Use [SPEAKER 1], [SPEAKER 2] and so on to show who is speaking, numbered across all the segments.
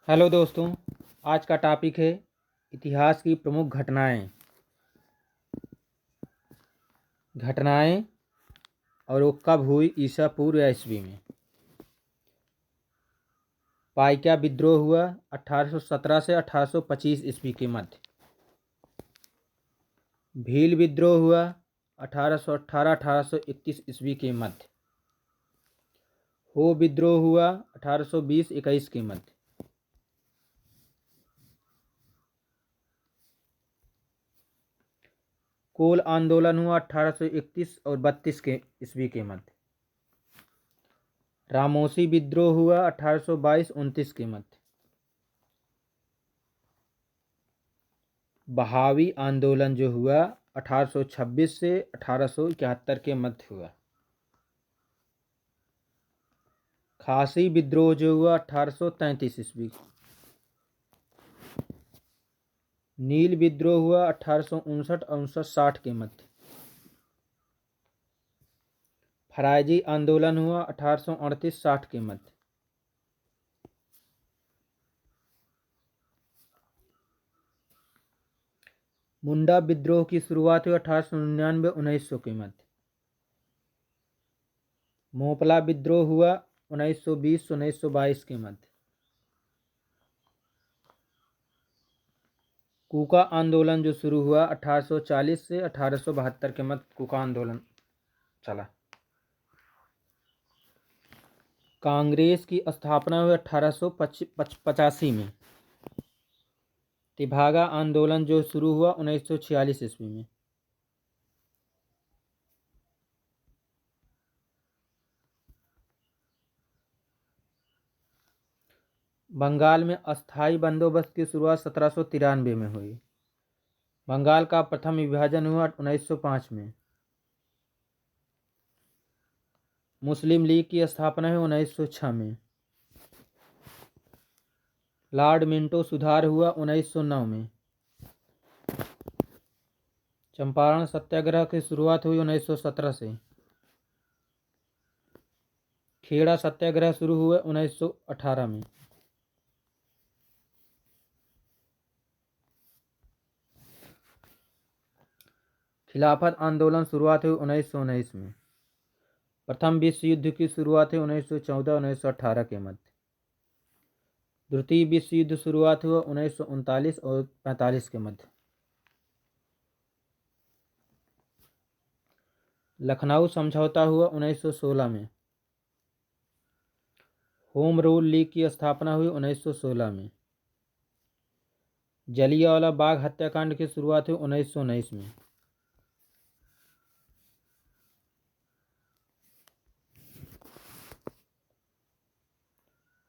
[SPEAKER 1] Hello दोस्तों। आज का टॉपिक है इतिहास की प्रमुख घटनाएं और वो कब हुई, ईसा पूर्व या ईस्वी में। पाइका विद्रोह हुआ 1817 से 1825 ईस्वी के मध्य। भील विद्रोह हुआ 1818-1831 ईस्वी के मध्य। हो विद्रोह हुआ 1820-21 के मध्य। कोल आंदोलन हुआ 1831 और 32 के ईस्वी के मध्य। रामोसी विद्रोह हुआ 1822-29 के मध्य। बहावी आंदोलन जो हुआ 1826 से 1871 के मध्य हुआ। खासी विद्रोह जो हुआ 1833 ईस्वी। नील विद्रोह हुआ 1859 और 1960 के मध्य। फरायजी आंदोलन हुआ 1838-60 के मध्य। मुंडा विद्रोह की शुरुआत हुई 1899-1900 के मध्य। मोपला विद्रोह हुआ 1920-1922 के मध्य। कूका आंदोलन जो शुरू हुआ 1840 से 1872 के मध्य कूका आंदोलन चला। कांग्रेस की स्थापना हुई 1885 में। तिभागा आंदोलन जो शुरू हुआ 1946 ईस्वी में। बंगाल में अस्थाई बंदोबस्त की शुरुआत 1793 में हुई। बंगाल का प्रथम विभाजन हुआ 1905 में। मुस्लिम लीग की स्थापना हुई 1906 में। लॉर्ड मिंटो सुधार हुआ 1909 में। चंपारण सत्याग्रह की शुरुआत हुई 1917 से। खेड़ा सत्याग्रह शुरू हुए 1918 में। खिलाफत आंदोलन शुरुआत हुई 1919 में। प्रथम विश्व युद्ध की शुरुआत हुई 1914-1918 के मध्य। द्वितीय विश्व युद्ध शुरुआत हुआ 1939 और 45 के मध्य। लखनऊ समझौता हुआ 1916 में। होम रूल लीग की स्थापना हुई 1916 में। जलियांवाला बाग हत्याकांड की शुरुआत हुई 1919 में।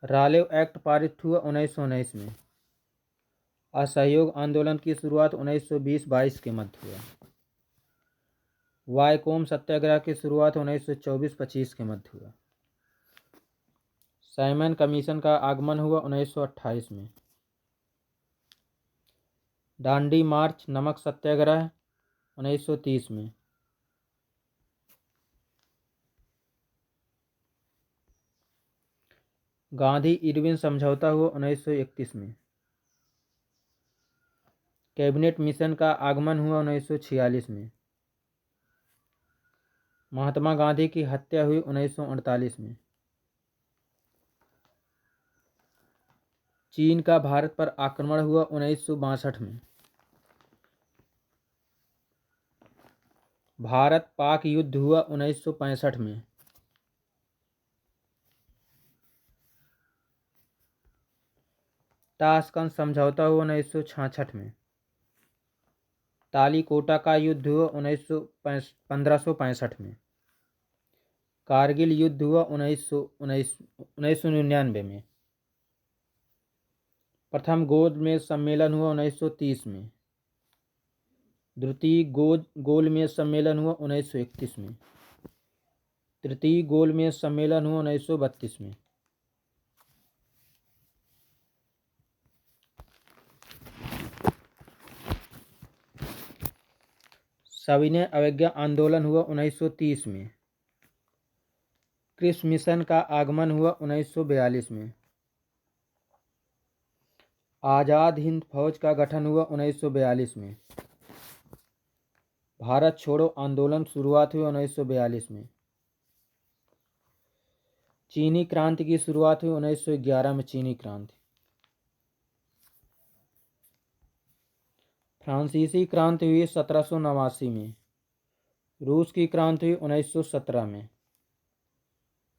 [SPEAKER 1] रालेव एक्ट पारित हुआ 1919 में। असहयोग आंदोलन की शुरुआत 1920-22 के मध्य हुआ। वायकोम सत्याग्रह की शुरुआत 1924-25 के मध्य हुआ। साइमन कमीशन का आगमन हुआ 1928 में। डांडी मार्च नमक सत्याग्रह 1930 में। गांधी इरविन समझौता हुआ 1931 में। कैबिनेट मिशन का आगमन हुआ 1946 में। महात्मा गांधी की हत्या हुई 1948 में। चीन का भारत पर आक्रमण हुआ 1962 में। भारत पाक युद्ध हुआ 1965 में। ताशकंद समझौता हुआ 1966 में। तालीकोटा का युद्ध हुआ 1565 में। कारगिल युद्ध हुआ 1999 में। प्रथम गोलमेज सम्मेलन हुआ 1930 में। द्वितीय गोलमेज सम्मेलन हुआ 1931 में। तृतीय गोलमेज सम्मेलन हुआ 1932 में। सविनय अवज्ञा आंदोलन हुआ 1930 में। क्रिस मिशन का आगमन हुआ 1942 में। आज़ाद हिंद फौज का गठन हुआ 1942 में। भारत छोड़ो आंदोलन शुरुआत हुई 1942 में। चीनी क्रांति की शुरुआत हुई 1911 में। चीनी क्रांति। फ्रांसीसी क्रांति हुई 1789 में। रूस की क्रांति हुई 1917 में।